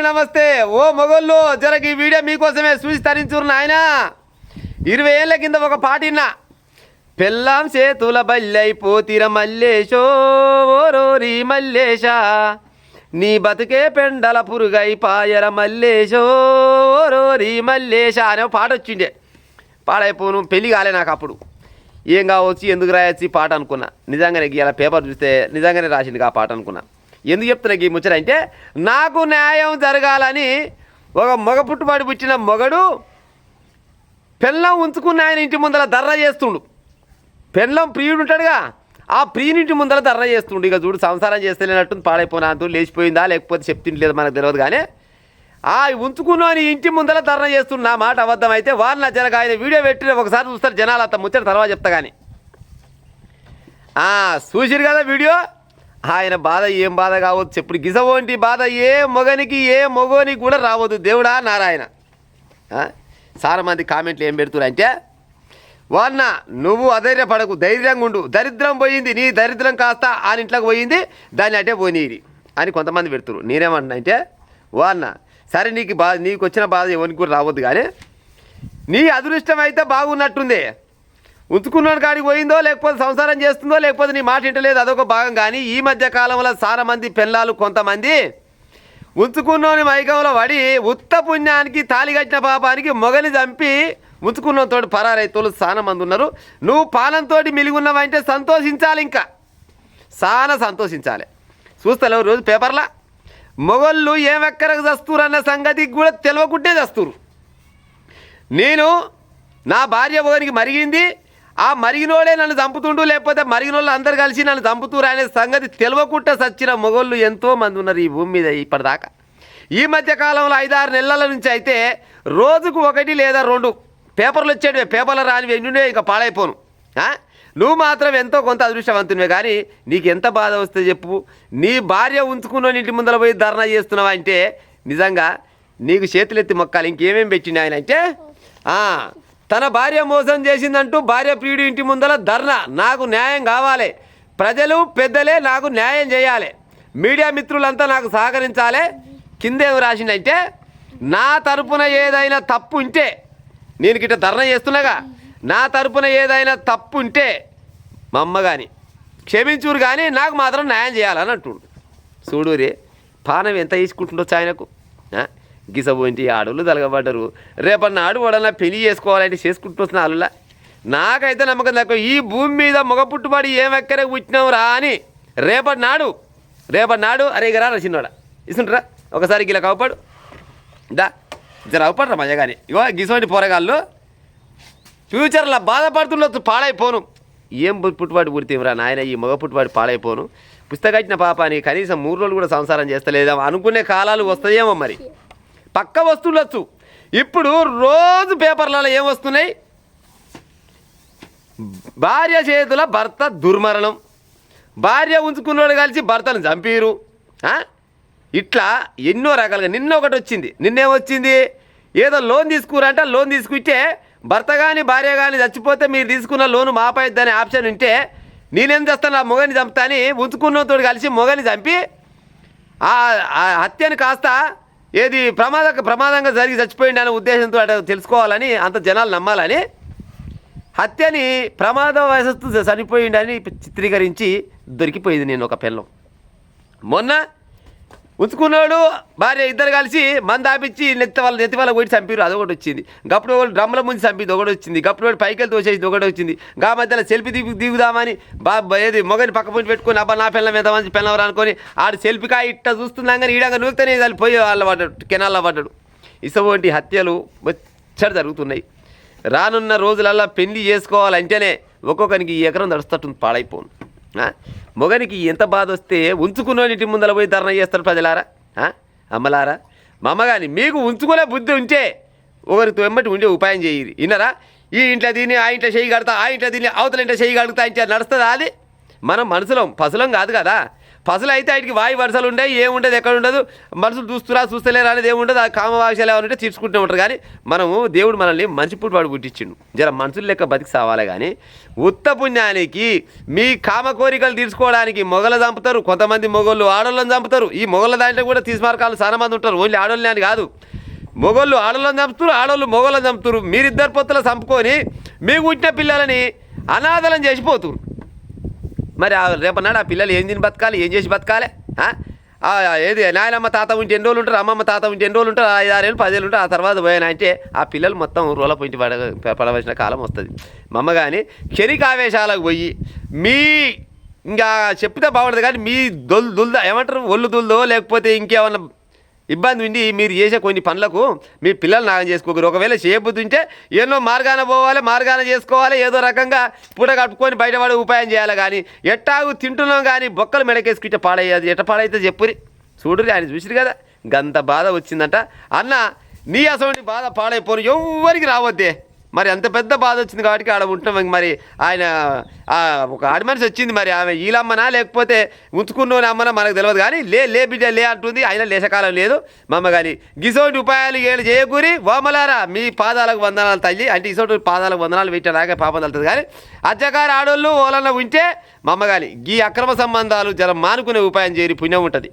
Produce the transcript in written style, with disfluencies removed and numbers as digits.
నమస్తే ఓ మొగోళ్ళు జరగ ఈ వీడియో మీకోసమే చూసి తరించురు నాయన 20 ఏళ్ల కింద ఒక పాట విన్నా పెళ్ళాం చేతుల బల్లైపోతిర మల్లేశో ఓరోరి మల్లేశ నీ బతుకే పెండల పురుగై పాయర మల్లేశో ఓరోరి మల్లేశ అనే పాట వచ్చిండే పాడైపోను పెళ్ళి కాలే నాకు అప్పుడు ఏం కావచ్చు ఎందుకు రాయొచ్చు పాట అనుకున్నా నిజంగానే ఇలా పేపర్ చూస్తే నిజంగానే రాసింది ఆ పాట అనుకున్నా ఎందుకు చెప్తున్నా ఈ ముచ్చట అంటే నాకు న్యాయం జరగాలని ఒక మగ పుట్టుబడి పుట్టిన మొగడు పెళ్ళం ఉంచుకున్న ఆయన ఇంటి ముందర ధర్నా చేస్తుండు పెళ్ళం ప్రియుడు ఉంటాడుగా ఆ ప్రియునింటి ముందర ధర్నా చేస్తుండు ఇక చూడు సంసారం చేస్తలేనట్టు పాడైపోయినా అంటూ లేచిపోయిందా లేకపోతే చెప్తుండలేదు మనకు తెలియదు కానీ ఆ ఉంచుకున్న ఇంటి ముందర ధర్నా చేస్తుండు నా మాట అబద్ధం అయితే వారు నా జరగ ఆయన వీడియో పెట్టి ఒకసారి చూస్తారు జనాలు అంత ముచ్చట తర్వాత చెప్తా కానీ చూసిరు కదా వీడియో ఆయన బాధ ఏం బాధ కావచ్చు ఇప్పుడు గిసవంటి బాధ ఏ మొగనికి ఏ మొగోనికి కూడా రావద్దు దేవుడా నారాయణ చాలా మంది కామెంట్లు ఏం పెడుతున్నారు అంటే వాన్న నువ్వు అధైర్యపడకు ధైర్యంగా ఉండు దరిద్రం పోయింది నీ దరిద్రం కాస్త ఆయన ఇంట్లోకి పోయింది దాన్ని అటే పోనీది అని కొంతమంది పెడుతున్నారు నేనేమంటున్నా అంటే వాన్న సరే నీకు వచ్చిన బాధ ఎవరికి కూడా రావద్దు కానీ నీ అదృష్టం అయితే బాగున్నట్టుంది ఉంచుకున్న కాడికి పోయిందో లేకపోతే సంసారం చేస్తుందో లేకపోతే నీ మాట ఇంటలేదు అదొక భాగం కానీ ఈ మధ్య కాలంలో చాలా మంది పెళ్ళాలు కొంతమంది ఉంచుకున్నోని మైకంలో పడి ఉత్త పుణ్యానికి తాళి కట్టిన పాపానికి మొగని చంపి ఉంచుకున్నతో పరారైతులు చాలా మంది ఉన్నారు నువ్వు పాలంతో మిలిగున్నావంటే సంతోషించాలి ఇంకా చాలా సంతోషించాలి చూస్తలేవు రోజు పేపర్లా మొగళ్ళు ఏమెక్కరకు చస్తురు అన్న సంగతికి కూడా తెలియకుంటే చస్తురు నేను నా భార్య ఒకరికి మరిగింది ఆ మరిగినోడే నన్ను చంపుతుండు లేకపోతే మరిగినోళ్ళు అందరు కలిసి నన్ను చంపుతురు అనే సంగతి తెలియకుండా సచ్చిన మొగోళ్ళు ఎంతోమంది ఉన్నారు ఈ భూమి మీద ఇప్పటిదాకా ఈ మధ్య కాలంలో 5-6 నెలల నుంచి అయితే రోజుకు 1 లేదా 2 పేపర్లు వచ్చేటివే పేపర్లు రానివి ఎన్నుండే ఇంకా పాడైపోను నువ్వు మాత్రం ఎంతో కొంత అదృష్టవంతునివే కానీ నీకు ఎంత బాధ వస్తే చెప్పు నీ భార్య ఉంచుకున్న ఇంటి ముందర పోయి ధర్నా చేస్తున్నావా అంటే నిజంగా నీకు చేతులెత్తి మొక్కాలి ఇంకేమేమి పెట్టింది ఆయన అంటే తన భార్య మోసం చేసిందంటూ భార్య ప్రియుడి ఇంటి ముందర ధర్నా నాకు న్యాయం కావాలి ప్రజలు పెద్దలే నాకు న్యాయం చేయాలి మీడియా మిత్రులంతా నాకు సహకరించాలి కిందేం రాసిందంటే నా తరపున ఏదైనా తప్పు ఉంటే నేను గిట్ట ధర్నా చేస్తున్నాగా నా తరపున ఏదైనా తప్పు ఉంటే మా అమ్మ కానీ క్షమించురు కానీ నాకు మాత్రం న్యాయం చేయాలని అంటుండు చూడురే పానం ఎంత తీసుకుంటుండొచ్చు ఆయనకు గిసబోంటి ఆడోళ్ళు తలగబడ్డరు రేపన్నాడు వాడన్నా పెళ్లి చేసుకోవాలంటే చేసుకుంటూ వస్తున్న ఆలులా నాకైతే నమ్మకం తక్కువ ఈ భూమి మీద మగ పుట్టుబడి ఏమెక్కరే పుట్టినావు రా అని రేపటి నాడు అరే ఇక రా చిన్నోడా ఇస్తుంటారా ఒకసారి గిలా కవపాడు జర అవపడరా మజగాని ఇగో గిసోంటి పోరగాళ్ళు ఫ్యూచర్లో బాధపడుతుండొచ్చు పాడైపోను ఏం పుట్టుబాటు పుడితేమిరా నాయన ఈ మగ పుట్టుబాటు పాడైపోను పుస్తకచ్చిన పాపాని కనీసం 3 రోజులు కూడా సంసారం చేస్తలేదా అనుకునే కాలాలు వస్తాయేమో మరి పక్క వస్తుండొచ్చు ఇప్పుడు రోజు పేపర్లలో ఏం వస్తున్నాయి భార్య చేతుల భర్త దుర్మరణం భార్య ఉంచుకున్నోడు కలిసి భర్తను చంపిరు ఇట్లా ఎన్నో రకాలుగా నిన్నేమొచ్చింది ఏదో లోన్ తీసుకురంట లోన్ తీసుకుంటే భర్త కానీ భార్య కానీ చచ్చిపోతే మీరు తీసుకున్న లోను మాపైద్దని ఆప్షన్ ఉంటే నేనేం చేస్తాను ఆ మొగని చంపుతా అని ఉంచుకున్నతో కలిసి మొగని చంపి ఆ హత్యను కాస్త ఏది ప్రమాదంగా జరిగి చచ్చిపోయింది అనే ఉద్దేశంతో అటు తెలుసుకోవాలని అంత జనాలు నమ్మాలని హత్యని ప్రమాదవశత్తు చనిపోయిందని చిత్రీకరించి దొరికిపోయింది నేను ఒక పెళ్ళం మొన్న ఉంచుకున్నాడు భార్య ఇద్దరు కలిసి మంది ఆపించి నెత్తి వాళ్ళ పోయి చంపిరు అదొకటి వచ్చింది గప్పుడు వాళ్ళు డ్రమ్ల ముందు చంపింది ఒకటి వచ్చింది గప్పుడు వాడు పైకి తోసేసింది ఒకటి వచ్చింది గా మధ్యలో సెల్ఫీ దిగుదామని ఏది మొగని పక్క పోయి పెట్టుకొని అబ్బా నా పిల్లం ఎంతమంది పిల్లవరా అనుకొని ఆడు సెల్ఫీకా ఇట్ట చూస్తున్నాం కానీ ఈడంగా నూకుతేనే వాళ్ళు పోయి వాళ్ళ పడ్డాడు కెనాల్లో పడ్డాడు ఇసవంటి హత్యలు వచ్చాడు జరుగుతున్నాయి రానున్న రోజులల్లా పెళ్లి చేసుకోవాలంటేనే ఒక్కొక్కరికి ఈ ఎకరం నడుస్తట్టుంది పాడైపోను మొగనికి ఎంత బాధ వస్తే ఉంచుకున్న ఇంటి ముందర పోయి ధర్నా చేస్తారు ప్రజలారా అమ్మలారా మా అమ్మ కానీ మీకు ఉంచుకునే బుద్ధి ఉంటే ఒకరితో వెంబటి ఉండే ఉపాయం చేయరు విన్నారా ఈ ఇంట్లో దీన్ని ఆ ఇంట్లో చేయి కడతా ఆ ఇంట్లో దీన్ని అవతల ఇంట్లో చేయి కడుగుతా ఇంట్లో నడుస్తుందా అది మనం మనుషులం పశులం కాదు కదా పసలు అయితే వాటికి వాయి వరుసలు ఉండవు, ఏముండదు, ఎక్కడ ఉండదు, మనుషులు చూస్తురా చూస్తలేరా అనేది ఏముండదు. ఆ కామవాక్షలు ఏమైనా ఉంటే తీర్చుకుంటూ ఉంటారు. కానీ మనము దేవుడు మనల్ని మంచి పుట్టువాడు పుట్టించిండు, జర మనుషులు లెక్క బతికి సావాలి. కానీ ఉత్త పుణ్యానికి మీ కామ కోరికలు తీర్చుకోవడానికి మొగలు చంపుతారు, కొంతమంది మొగోళ్ళు ఆడోళ్ళని చంపుతారు. ఈ మొగల దాంట్లో కూడా తీసుమార్కాలు చాలా మంది ఉంటారు, ఓన్లీ ఆడోళ్ళని అని కాదు. మొగోళ్ళు ఆడోళ్ళని చంపుతారు, ఆడోళ్ళు మొగోళ్ళని చంపుతారు. మీరిద్దరు పొత్తులు చంపుకొని మీకు పుట్టిన పిల్లలని అనాథలను చేసిపోతున్నారు. మరి రేపన్నాడు ఆ పిల్లలు ఏం తిని బతకాలి, ఏం చేసి బతకాలి? ఏది నాయనమ్మ తాత ఉంటే ఎన్ని రోజులు ఉంటారు, అమ్మమ్మ తాత ఉంటే ఎన్ని రోజులు ఉంటారు, 5-6 ఏళ్ళు 10 ఏళ్ళు ఉంటారు. ఆ తర్వాత పోయినా అంటే ఆ పిల్లలు మొత్తం రోల పొంటి పడవలసిన కాలం వస్తుంది. మమ్మ కానీ క్షణికావేశాలకు పోయి మీ ఇంకా చెప్తే బాగుంటుంది. కానీ మీ దుల్దా ఏమంటారు, ఒళ్ళు దుల్దో లేకపోతే ఇంకేమన్నా ఇబ్బంది ఉండి మీరు చేసే కొన్ని పనులకు మీ పిల్లలు నాగం చేసుకోకరు. ఒకవేళ చేయబుద్ధి ఉంటే ఎన్నో మార్గాన పోవాలి, మార్గాన చేసుకోవాలి, ఏదో రకంగా పూట కట్టుకొని బయటపడే ఉపాయం చేయాలి. కానీ ఎట్టాగు తింటున్నాం కానీ బొక్కలు మెడకేసుకుంటే పాడయ్యేది ఎట్ట పాడైతే చెప్పురి. చూడురి, ఆయన చూసిరు కదా గంత బాధ వచ్చిందంట. అన్న నీ అసలు బాధ పాడైపోను, ఎవ్వరికి రావద్దే. మరి అంత పెద్ద బాధ వచ్చింది కాబట్టి ఆడ ఉంటున్నాం. మరి ఆయన ఒక ఆడి మనిషి వచ్చింది, మరి ఆమె ఈలమ్మనా లేకపోతే ఉంచుకున్నోని అమ్మనా మనకు తెలియదు. కానీ లే బిడ్డ లే అంటుంది. ఆయన లేచకాలం లేదు మమ్మ. కానీ గిసోటి ఉపాయాలు ఏళ్ళు చేయకూరి ఓమలారా మీ పాదాలకు వందనాలు తల్లి అంటే ఇసోటి పాదాలకు వందనాలు పెట్టాక పాపం తలుతుంది. కానీ అచ్చకారు ఆడోళ్ళు ఓలన్న ఉంటే మమ్మ కానీ ఈ అక్రమ సంబంధాలు జర మానుకునే ఉపాయం చేయరి పుణ్యం ఉంటుంది.